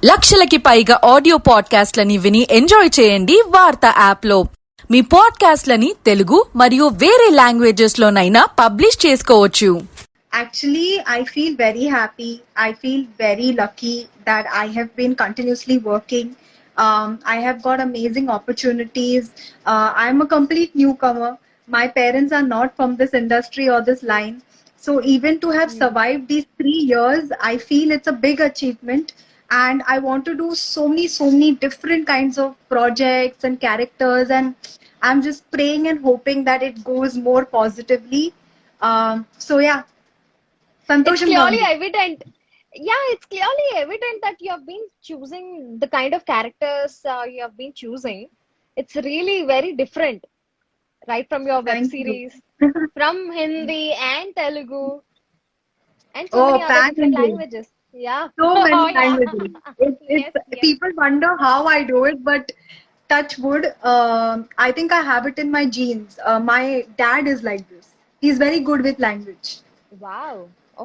లక్షలకి పైగా ఆడియో పాడ్కాస్ట్లని విని ఎంజాయ్ చేయండి వార్తా యాప్లో. మీ పాడ్కాస్ట్లని తెలుగు మరియు వేరే లాంగ్వేజెస్ లోనైనా పబ్లిష్ చేసుకోవచ్చు. Actually, I feel very happy. I feel very lucky that I have been continuously working. I have got amazing opportunities. I'm a complete newcomer. My parents are not from this industry or this line. So even to have survived these 3 years, I feel it's a big achievement. And I want to do so many different kinds of projects and characters. And I'm just praying and hoping that it goes more positively. So yeah. It's Santosham clearly Gandhi. evident. Yeah, it's clearly evident that you have been choosing the kind of characters you have been choosing. It's really very different, right from your web Thank you. series, from Hindi and Telugu, and so Oh, many other pan different India. languages. Yeah. So many Oh, yeah. languages. Yes, yes. People wonder how I do it, but touch wood, I think I have it in my genes. My dad is like this. He's very good with language. Wow.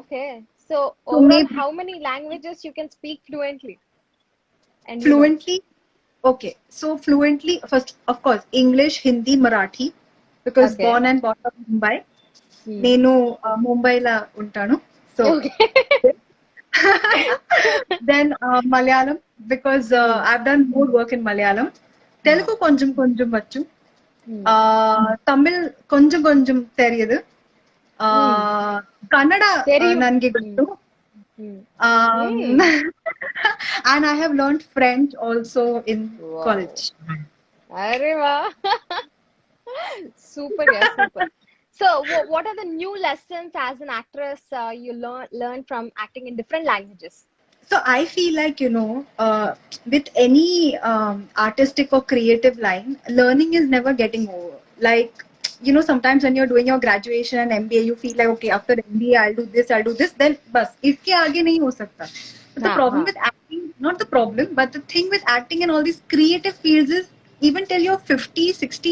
Okay. So So overall, maybe how many languages you can speak fluently? And fluently, okay. So fluently, first, of course, English, Hindi, Marathi, because Okay. born and brought up in Mumbai. Hmm. నేను ముంబైలో ఉంటాను. So Okay. then Malayalam, because I've done more work in Malayalam. Telugu కొంచెం కొంచెం వచ్చు. Hmm. Tamil ಕೊಂಚ ಕೊಂಚಂ ತೆರಿಯದು. ಕನ್ನಡ ತೆರಿಯು. ನನಗೆ ಗೊತ್ತು. Hmm. And I have learned French also in Wow. college. Arre wow. Super, yeah, super. So, what are the new lessons as an actress you learn from acting in different languages? So I feel like, with any artistic or creative line, learning is never getting over. Like, sometimes when you're doing your graduation and MBA, you feel like, okay, after MBA, I'll do this, then bas, iske aage nahi ho sakta. But the problem with acting, not the problem, but the thing with acting and all these creative fields is, even till you're 50, 60,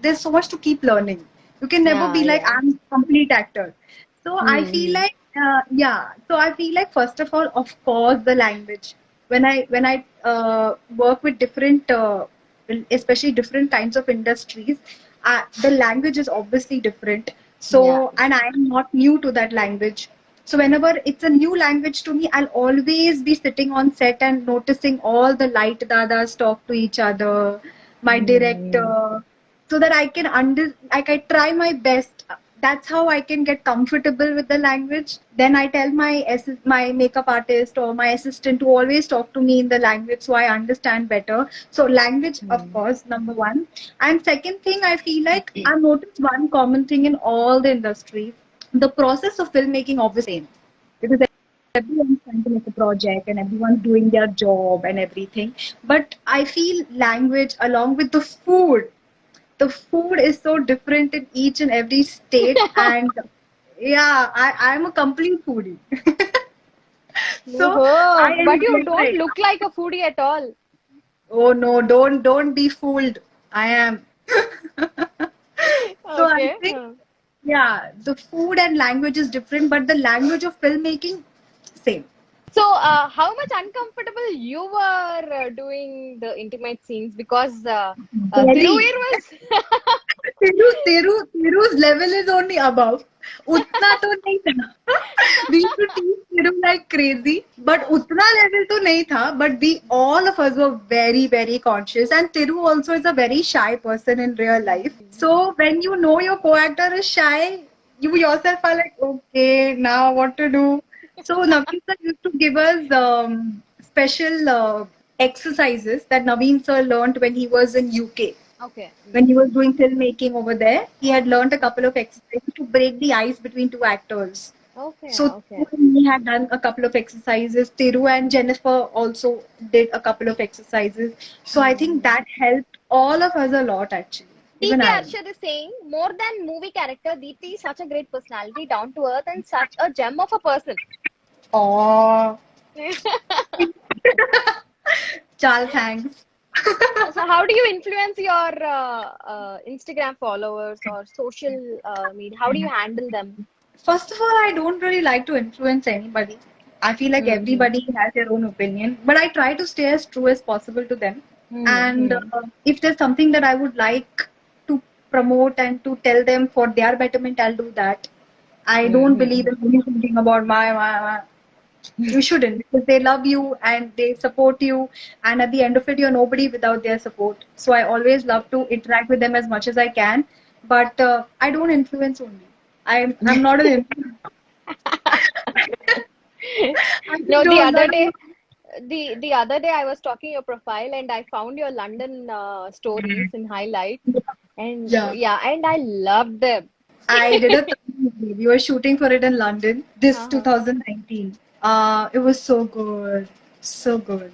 there's so much to keep learning. You can never Yeah, be like, yeah. I'm a complete actor. So I feel like, so I feel like, first of all, of course, the language. When I work with different, especially different kinds of industries, the language is obviously different. So, Yeah. and I am not new to that language. So whenever it's a new language to me, I'll always be sitting on set and noticing all the light dadas talk to each other, my director, so that I can I try my best. That's how I can get comfortable with the language. Then I tell my makeup artist or my assistant to always talk to me in the language so I understand better. So language, of course, number one. And second thing, I feel like I've noticed one common thing in all the industries. The process of filmmaking obviously same, because everyone's trying to make a project and everyone's doing their job and everything. But I feel language along with the food is so different in each and every state. And yeah, I'm a complete foodie. So I Oh, but you enjoy don't it. look like a foodie at all. Oh no, don't be fooled. I am. So I Okay. think, yeah, the food and language is different, but the language of filmmaking same. So, how much uncomfortable you were doing the intimate scenes because Very. Tiruvir was. Tiru's level is only above. Utna to nahi tha. We used to tease Tiru like crazy, but utna level to nahi tha. But we all of us were very, very conscious. And Tiru also is a very shy person in real life. So when you know your co-actor is shy, you yourself are like, okay, now what to do? So Naveen sir used to give us special exercises that Naveen sir learned when he was in UK. Okay. When he was doing filmmaking over there, he had learned a couple of exercises to break the ice between two actors. Okay. So Okay. he had done a couple of exercises. Tiru and Jennifer also did a couple of exercises. So I think that helped all of us a lot actually. Even DP I. Arshad is saying, more than movie character, Deepti is such a great personality, down to earth, and such a gem of a person. Oh, Chal, thanks. So, how do you influence your Instagram followers or social media? How do you handle them? First of all, I don't really like to influence anybody. I feel like everybody has their own opinion, but I try to stay as true as possible to them. And if there's something that I would like to promote and to tell them for their betterment, I'll do that. I don't believe in only thinking about my. You shouldn't, because they love you and they support you, and at the end of it, you're nobody without their support. So I always love to interact with them as much as I can, but I don't influence only. I'm not an influencer. No, don't the other know. day, the other day I was talking your profile and I found your London stories in highlight, and Yeah. and I loved them. I did a movie. We were shooting for it in London this Uh-huh. 2019. It was so good, so good.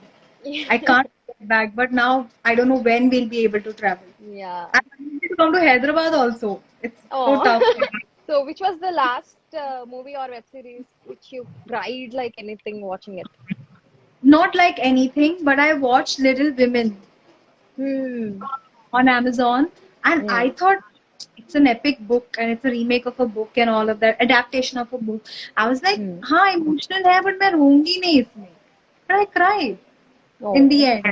I can't get back, but now I don't know when we'll be able to travel. Yeah. I wanted to come to Hyderabad also. It's so Oh. tough. So, which was the last movie or web series which you cried like anything watching it? Not like anything, but I watched Little Women Hmm. on Amazon, and I thought it's an epic book and it's a remake of a book and all of that, adaptation of a book. I was like, हाँ emotional है, but मैं रोऊंगी नहीं इसमें. But I cried in the end,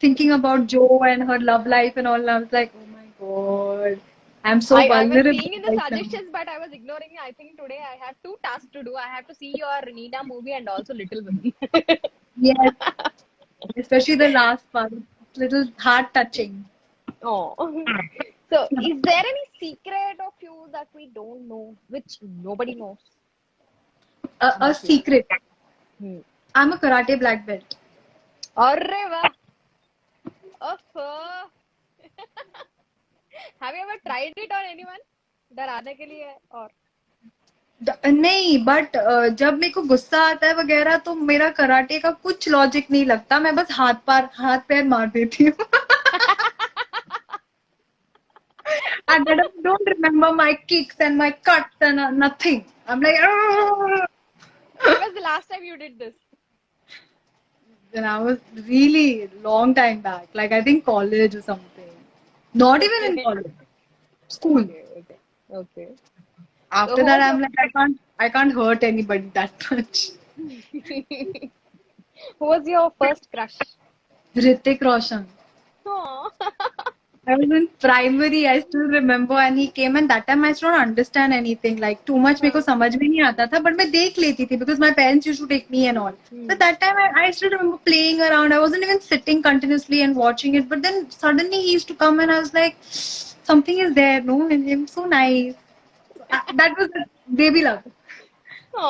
thinking about Jo and her love life and all. I was like, oh my god, I'm so I was vulnerable seeing in the right now. suggestions, but I was ignoring it. I think today I have two tasks to do. I have to see your Nina movie and also Little Women. Yes, especially the last part. It's little heart touching. Oh. So, is there any secret of you that we don't know, which nobody knows? A secret. Hmm. I'm a karate black belt. Arre wah. Oh. Have you ever tried it on anyone? डराने के लिए और नहीं, but जब मेरे को गुस्सा आता है वगैरह तो मेरा कराटे का कुछ लॉजिक नहीं लगता. मैं बस हाथ पैर मार देती हूँ. And I don't remember my kicks and my cuts and nothing. I'm like, "Argh!" when was the last time you did this? And I was really long time back, like I think college or something. Not even in college, school. Okay. After So that, who I'm like, I can't hurt anybody that much. Who was your first crush? Hrithik Roshan. Oh. I was in primary, I still remember, and he came, and that time I still don't understand anything. Like too much मेरे को समझ में नहीं आता था, but मैं देख लेती थी because my parents used to take me and all. But that time I still remember playing around. I wasn't even sitting continuously and watching it. But then suddenly he used to come, and I was like, something is there, no? And him so nice. That was baby love.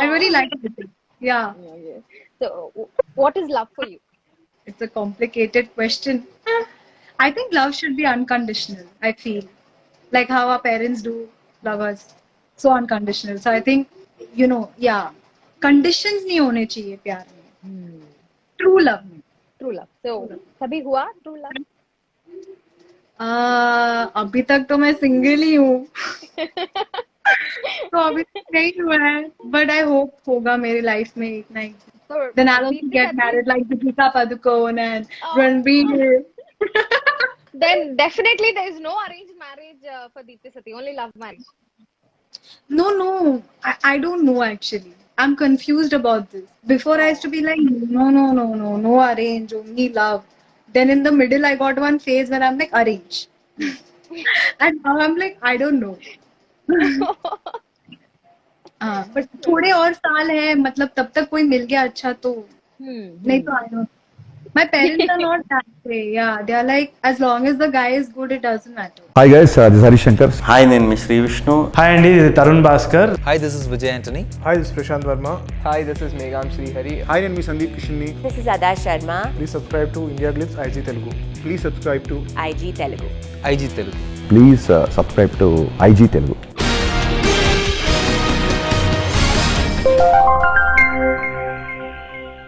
I really liked it. Yeah. Okay. So, what is love for you? It's a complicated question. I think love should be unconditional, I feel. Like how our parents do love us. So unconditional. So I think, yeah. Conditions नहीं होने चाहिए प्यार में. True love. True love. So, कभी हुआ true love? अभी तक तो मैं सिंगल ही हूँ. तो अभी तक नहीं हुआ है. But I hope होगा मेरी लाइफ में एक ना एक. So, Then I'll also Deepti get Sati? married like Deepika Padukone and Ranbir. Then definitely there is no arranged marriage for Deepti Sati, only love marriage. No. I don't know actually. I'm confused about this. Before I used to be like, no arrange, only love. Then in the middle, I got one phase where I'm like, arrange. And now I'm like, I don't know. But थोड़े और साल है, मतलब तब तक कोई मिल गया अच्छा तो नहीं तो I don't. My parents are not that way. Yeah, they are like, as long as the guy is good, it doesn't matter. Hi guys, this is Harish Shankar. Hi నేను మీ శ్రీ విష్ణు. హాయ్ అండి ఇది Tarun Bhaskar. Hi, this is Vijay Antony. Hi, this is Prashant Verma. Hi, this is Megham Srihari. Hi, and me Sandeep Kishinni. This is Ada Sharma, Please subscribe to India Glitz IG Telugu. Please subscribe to IG Telugu. IG Telugu. Please subscribe to IG Telugu.